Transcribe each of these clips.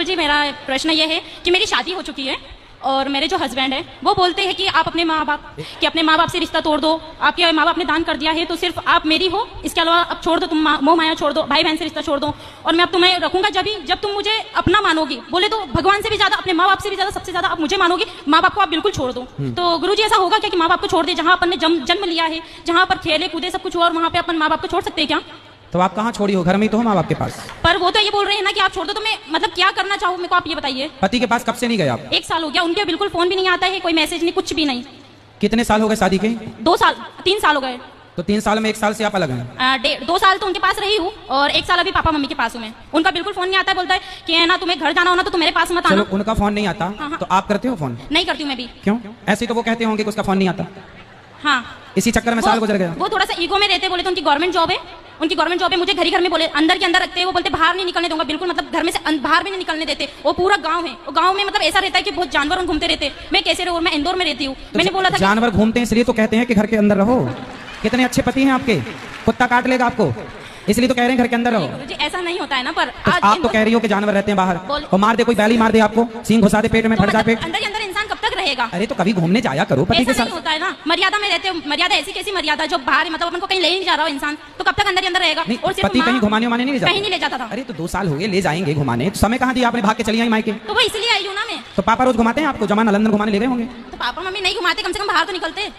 गुरुजी मेरा प्रश्न ये है कि मेरी शादी हो चुकी है और मेरे जो हस्बैंड है वो बोलते हैं कि आप अपने माँ बाप से रिश्ता तोड़ दो, आपके माँ बाप ने दान कर दिया है तो सिर्फ आप मेरी हो, इसके अलावा अब छोड़ दो, तुम मोह माया छोड़ दो, भाई बहन से रिश्ता छोड़ दो और मैं अब तुम्हें रखूंगा जब तुम मुझे अपना मानोगी। बोले तो भगवान से भी ज्यादा, अपने माँ बाप से भी ज्यादा, सबसे ज्यादा आप मुझे मानोगी, माँ बाप को आप बिल्कुल छोड़ दो। तो गुरुजी ऐसा होगा क्या कि माँ बाप को छोड़ दे, जहाँ अपन ने जन्म लिया है, जहाँ पर खेले कूदे सब कुछ हुआ और वहाँ पे अपन माँ बाप को छोड़ सकते हैं क्या? तो आप कहाँ छोड़ी हो? घर में ही तो हो माँ बाप के पास। पर वो तो ये बोल रहे हैं ना कि आप छोड़ दो, तो मैं मतलब क्या करना चाहूँ मेरे को आप ये बताइए। पति के पास कब से नहीं गए आप? 1 साल हो गया, उनके बिल्कुल फोन भी नहीं आता है, कोई मैसेज नहीं, कुछ भी नहीं। कितने साल हो गए शादी के? 2 साल 3 साल हो गए। तो 3 साल में 1 साल से आप अलग हैं? 2 साल तो उनके पास रही हूँ और 1 साल अभी पापा मम्मी के पास हूँ मैं। उनका बिल्कुल फोन नहीं आता है, बोलता है कि है ना तुम्हें घर जाना हो ना तो मेरे पास मत आना। चलो उनका फोन नहीं आता तो आप करते हो फोन? नहीं करती हूँ मैं भी। क्यों? ऐसे तो वो कहते होंगे कि उसका फोन नहीं आता। हाँ, इसी चक्कर में साल गुजर गया। वो थोड़ा सा ईगो में रहते, बोले तो उनकी गवर्नमेंट जॉब है, मुझे घर में बोले अंदर के अंदर रखते हैं, वो बोलते बाहर नहीं निकलने दूंगा बिल्कुल, मतलब घर में से बाहर भी नहीं निकलने देते। वो पूरा गांव है, वो गांव में मतलब ऐसा रहता है कि बहुत जानवर घूमते रहते। मैं कैसे रहूं? मैं इंदौर में रहती हूँ। मैंने बोला था जानवर घूमते हैं इसलिए तो कहते हैं कि घर के अंदर रहो। कितने अच्छे पति हैं आपके, कुत्ता काट लेगा आपको, इसलिए तो कह रहे हैं घर के अंदर रहो। जी ऐसा नहीं होता है ना, पर तो आप तो कह रही हो कि जानवर रहते हैं बाहर, और मार दे कोई बैली मार दे आपको, सींग घुसा दे पेट में, फट जाए पेट। अंदर के अंदर इंसान कब तक रहेगा? अरे तो कभी घूमने जाया करो पति के साथ। नहीं होता है ना, मर्यादा में रहते हो। मर्यादा ऐसी कैसी मर्यादा जो बाहर मतलब अपन को कहीं ले नहीं जा रहा हो इंसान, तो कब तक अंदर अंदर रहेगा? और पति कहीं घुमाने नहीं ले जाता? कहीं नहीं ले जाता था। अरे तो 2 साल हो गए, ले जाएंगे घुमाने, तो समय कहाँ दिया आपने? भाग के चली आई मायके। तो वो इसलिए आई हूँ ना मैं। तो पापा रोज घुमाते हैं आपको? जमाना लंदन घुमाने ले गए होंगे। तो पापा मम्मी नहीं घुमाते, कम से कम बाहर तो निकलते।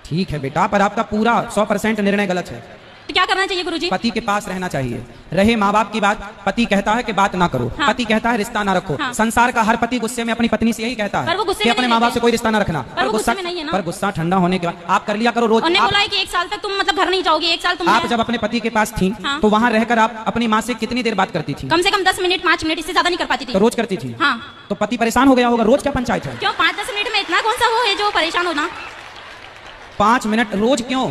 ठीक है बेटा, पर आपका पूरा 100% निर्णय गलत है। तो क्या करना चाहिए गुरुजी? पति के पास रहना चाहिए। रहे माँ बाप की बात, पति कहता है कि बात ना करो, हाँ। पति कहता है रिश्ता ना रखो। हाँ। संसार का हर पति गुस्से में अपनी पत्नी से यही कहता है कि अपने माँ बाप से कोई रिश्ता ना रखना। पर गुस्सा ठंडा होने के बाद आप कर लिया करो रोज। बोला है कि 1 साल तक तुम मतलब घर नहीं जाओगी, 1 साल तुम। आप जब अपने पति के पास थी तो वहाँ रहकर आप अपनी माँ से कितनी देर बात करती थी? कम से कम 10 मिनट 5 मिनट, इससे ज्यादा नहीं कर पाती थी। तो रोज करती थी? हाँ। तो पति परेशान हो गया होगा, रोज क्या पंचायत है? क्यों 5-10 मिनट में इतना कौन सा वो है जो परेशान होना? 5 मिनट रोज क्यों?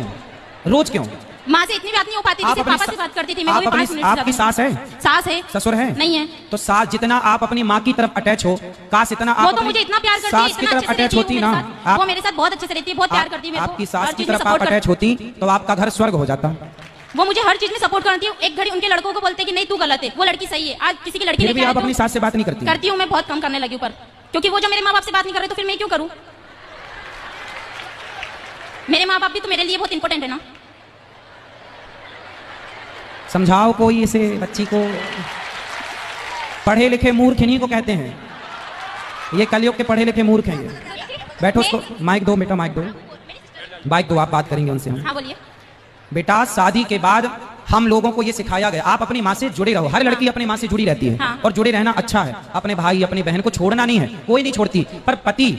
रोज क्यों? माँ से इतनी बात नहीं हो पाती थी, पापा से बात करती थी मैं। आपकी सास है? सास है। ससुर है? नहीं है। तो सास जितना आप अपनी माँ की तरफ अटैच हो, काश इतना आप वो तो मुझे इतना प्यार करती है, सास की तरफ अटैच होती ना। वो मेरे साथ बहुत अच्छे से रहती है, बहुत प्यार करती है। आपकी सास की तरफ आप अटैच होती तो आपका घर स्वर्ग हो जाता। वो मुझे हर चीज में सपोर्ट करती है। एक घड़ी उनके लड़कों को बोलते हैं कि नहीं तू गलत है, वो लड़की सही है। आज किसी की लड़की लेके आप अपनी सास से बात नहीं करती? करती हूँ मैं, बहुत कम करने लगी हूँ, पर क्योंकि वो जो मेरे माँ बाप से बात नहीं कर रहे तो फिर मैं क्यों करूँ? मेरे माँ बाप भी तो मेरे लिए बहुत इंपॉर्टेंट है ना। समझाओ कोई इसे बच्ची को। पढ़े लिखे मूर्ख इन्हीं को कहते हैं, ये कलयुग के पढ़े लिखे मूर्ख हैं ये। बैठो, उसको माइक दो बेटा, माइक दो, माइक दो, आप बात करेंगे उनसे हम। हाँ बोलिए। बेटा शादी के बाद हम लोगों को ये सिखाया गया आप अपनी माँ से जुड़े रहो। हर लड़की अपनी माँ से जुड़ी रहती है। हाँ। और जुड़े रहना अच्छा है। अपने भाई अपनी बहन को छोड़ना नहीं है, कोई नहीं छोड़ती। पर पति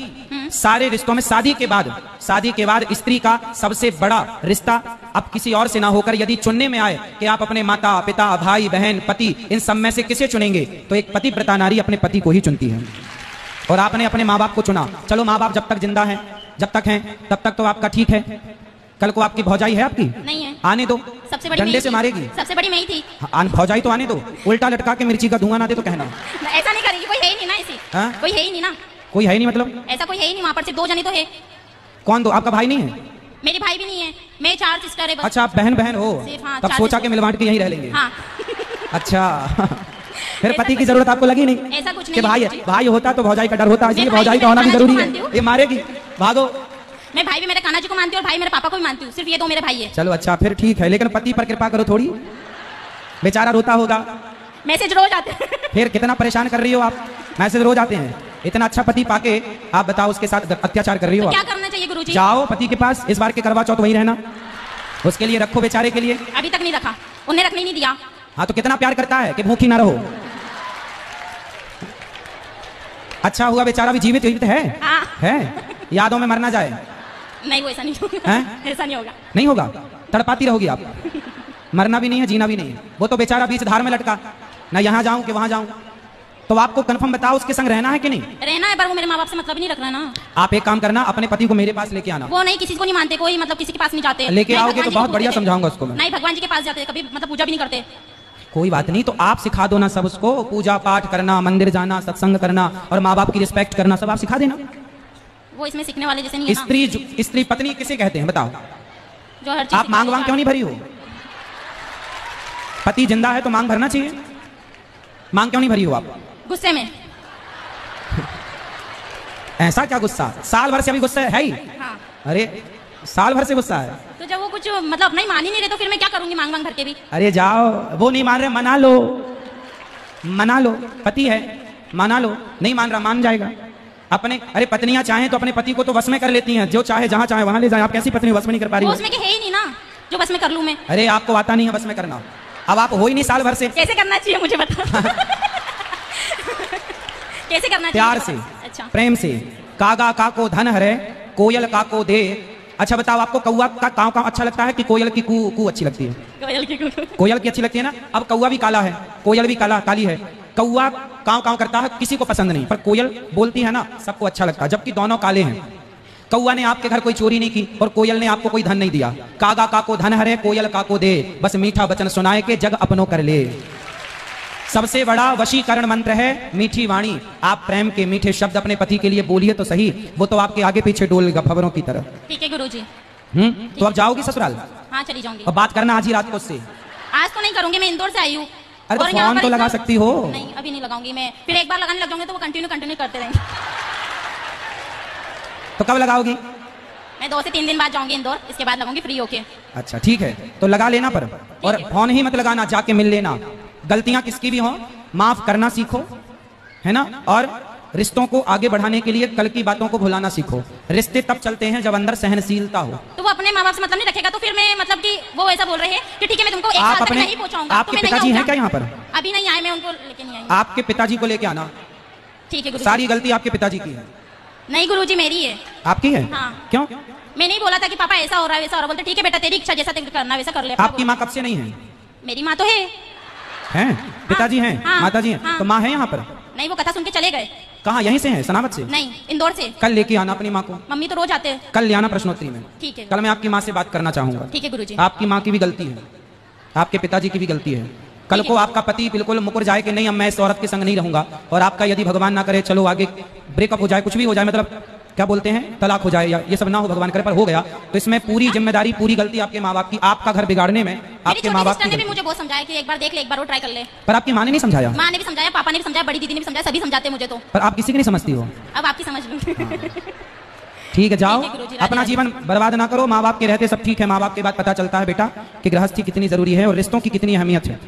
सारे रिश्तों में शादी के बाद स्त्री का सबसे बड़ा रिश्ता अब किसी और से ना होकर यदि चुनने में आए कि आप अपने माता पिता भाई बहन पति इन सब में से किसे चुनेंगे, तो एक पतिव्रता नारी अपने पति को ही चुनती है। और आपने अपने माँ बाप को चुना। चलो माँ बाप जब तक जिंदा हैं, जब तक हैं तब तक तो आपका ठीक है। कल को आपकी भौजाई है आपकी? नहीं है। आने दो, सबसे बड़ी डंडे से मारेगी। सबसे बड़ी मैं ही थी। भौजाई तो आने दो, उल्टा लटका के मिर्ची का धुआं ना दे तो कहना। ऐसा नहीं करेगी, कोई है ही नहीं ना ऐसी। कोई है ही नहीं ना। कोई है नहीं मतलब? ऐसा कोई है ही नहीं, वहाँ पर सिर्फ 2 जने तो है। कौन दो? आपका भाई नहीं है? मेरे भाई भी नहीं है, मैं 4 सिस्टर है बस। अच्छा आप बहन हो। हाँ, तब सोचा कि मिलवाट के यहीं रह लेंगे। हाँ। अच्छा फिर पति की जरूरत आपको लगी नहीं? ऐसा कुछ नहीं। भाई होता तो भौजाई का डर होता, इसलिए भौजाई का होना भी जरूरी है। ये मारेगी, भागो। मैं भाई भी मेरे कान्हा जी को मानती हूँ और भाई मेरे पापा को भी मानती हूँ, सिर्फ ये 2 मेरे भाई है। चलो अच्छा फिर ठीक है, लेकिन पति पर कृपा करो थोड़ी, बेचारा रोता होगा। मैसेज रोज आते हैं। फिर कितना परेशान कर रही हो आप? मैसेज रोज आते हैं। इतना अच्छा पति पाके आप बताओ उसके साथ अत्याचार कर रही हो। क्या करना चाहिए गुरुजी? जाओ पति के पास, इस बार के करवा चौथ वहीं रहना, उसके लिए रखो बेचारे के लिए। अभी तक नहीं रखा, उन्हें रखने नहीं दिया। हाँ तो कितना प्यार करता है कि भूखी ना रहो। अच्छा हुआ बेचारा भी जीवित है, यादों में मर ना जाए। नहीं वो ऐसा नहीं होगा। ऐसा नहीं होगा। नहीं होगा, तड़पाती रहोगी आप। मरना भी नहीं है, जीना भी नहीं है। वो तो बेचारा बीच धार में लटका, ना यहाँ जाऊं कि वहां जाऊं। तो आपको कंफर्म बताओ उसके संग रहना है कि नहीं? रहना है, पर वो मेरे माँ बाप से मतलब नहीं रख रहा है ना। आप एक काम करना, अपने पति को मेरे पास लेके आना। वो नहीं, किसी को नहीं मानते, कोई मतलब किसी के पास नहीं जाते। लेके आओगे तो बहुत बढ़िया समझाऊंगा उसको मैं। नहीं भगवान जी के पास जाते, कभी मतलब पूजा भी नहीं करते। कोई बात नहीं, तो आप सिखा दो ना सब उसको, पूजा पाठ करना, मंदिर जाना, सत्संग करना और माँ बाप की रिस्पेक्ट करना, सब आप सिखा देना। वो इसमें सीखने वाले जैसे नहीं है ना। स्त्री पत्नी किसे कहते हैं बताओ? जो हर चीज आप मांग वांग क्यों नहीं भरी हो? पति जिंदा है तो मांग भरना चाहिए। मांग क्यों नहीं भरी हो आप? गुस्से में। ऐसा क्या गुस्सा? साल भर से अभी गुस्सा है ही? हाँ। अरे साल भर से गुस्सा है? तो जब वो कुछ मतलब अपना ही मान ही नहीं रहे तो फिर मैं क्या करूंगी मांग मांग भर के भी? अरे जाओ, वो नहीं मान रहे, मना लो, मना लो, पति है, मना लो। नहीं मान रहा, मान जाएगा अपने। अरे पत्नियां चाहें तो अपने पति को तो वश में कर लेती हैं, जो चाहे जहां चाहे वहां ले जाए। आप कैसी पत्नी वश में नहीं कर पा रही वो हो? उसमें के है ही नहीं ना जो बस में कर लूं मैं। अरे आपको आता नहीं है बस में करना, अब आप हो ही नहीं साल भर से। कैसे करना चाहिए मुझे बता। कैसे करना चाहिए? प्यार से, अच्छा, प्रेम से। कागा का को धन हरे, कोयल का को दे। अच्छा बताओ, आपको कौआ का काव काव अच्छा लगता है कि कोयल की कू कू अच्छी लगती है? कोयल की अच्छी लगती है ना। अब कौआ भी काला है, कोयल भी काली है। कौआ काव काव करता है, किसी को पसंद नहीं, पर कोयल बोलती है ना, सबको अच्छा लगता है, जबकि दोनों काले हैं। कौआ ने आपके घर कोई चोरी नहीं की और कोयल ने आपको कोई धन नहीं दिया। कागा का को धन हरे, कोयल का को दे, बस मीठा वचन सुनाए के जग अपनों कर ले। सबसे बड़ा वशीकरण मंत्र है मीठी वाणी। आप प्रेम के मीठे शब्द अपने पति के लिए बोलिए तो सही, वो तो आपके आगे पीछे डोलेगा खबरों की तरह। ठीक है गुरुजी। तो अब जाओगी ससुराल? हाँ चली जाऊंगी। अब बात करना आज ही रात को उससे। आज तो नहीं करूंगी, मैं इंदौर से आई हूँ। अरे तो फोन तो लगा सकती हो। नहीं अभी नहीं लगाऊंगी मैं, फिर एक बार लगाने लग जाऊंगी तो वो कंटिन्यू करते रहेंगे। तो कब लगाओगी? मैं 2 से 3 दिन बाद जाऊंगी इंदौर, इसके बाद लगाऊंगी फ्री होके। अच्छा ठीक है, तो लगा लेना पर, और फोन ही मत लगाना, जाके मिल लेना। गलतियां किसकी भी हो माफ करना सीखो, है ना। और रिश्तों को आगे बढ़ाने के लिए कल की बातों को भुलाना सीखो। रिश्ते तब चलते हैं जब अंदर सहनशीलता हो। तो वो अपने माँ बाप से मतलब नहीं रखेगा तो फिर मैं मतलब कि वो ऐसा बोल रहे हैं कि ठीक है मैं तुमको एक साल तक नहीं पहुंचाऊंगा। आपके पिताजी हैं क्या यहाँ पर? अभी नहीं आए, मैं उनको लेके नहीं आई। आपके पिताजी को लेके आना। ठीक है गुरुजी। सारी गलती आपके पिताजी की है? नहीं गुरुजी मेरी है। आपकी है? हाँ। क्यों? मैं नहीं बोला था कि पापा ऐसा हो रहा है वैसा हो रहा, बोलते ठीक है बेटा तेरी इच्छा जैसा करना वैसा कर ले। आपकी माँ कब से नहीं है? मेरी माँ तो है। हैं? पिताजी हैं? हाँ, माताजी हैं? हाँ। तो माँ है यहाँ पर? नहीं वो कथा सुन के चले गए। कहाँ? यहीं से हैं, सनावत से? नहीं इंदौर से। कल लेके आना अपनी माँ को। मम्मी तो रोज आते हैं। कल ले आना प्रश्नोत्तरी में। ठीक है। कल मैं आपकी माँ से बात करना चाहूंगा। ठीक है गुरुजी। आपकी माँ की भी गलती है, आपके पिताजी की भी गलती है। कल को आपका पति बिल्कुल मुकर जाए कि नहीं अब मैं इस औरत के संग नहीं रहूंगा, और आपका यदि भगवान ना करे चलो आगे ब्रेकअप हो जाए, कुछ भी हो जाए, मतलब क्या बोलते हैं तलाक हो जाए, या ये सब ना हो भगवान करे, पर हो गया तो इसमें पूरी जिम्मेदारी पूरी गलती आपके माँ बाप की। आपका घर बिगाड़ने में आपके माँ बाप ने भी मुझे बहुत समझाया कि एक बार देख ले, एक बार वो ट्राई कर ले। पर आपकी माँ ने नहीं समझाया? माँ ने भी समझाया, पापा ने भी समझाया, बड़ी दीदी ने भी समझाया, सभी समझाते मुझे तो। पर आप किसी की नहीं समझती हो। अब आपकी समझ लूं। ठीक है जाओ, अपना जीवन बर्बाद ना करो। माँ बाप के रहते सब ठीक है, माँ बाप के बाद पता चलता है बेटा कि गृहस्थी कितनी जरूरी है और रिश्तों की कितनी अहमियत है।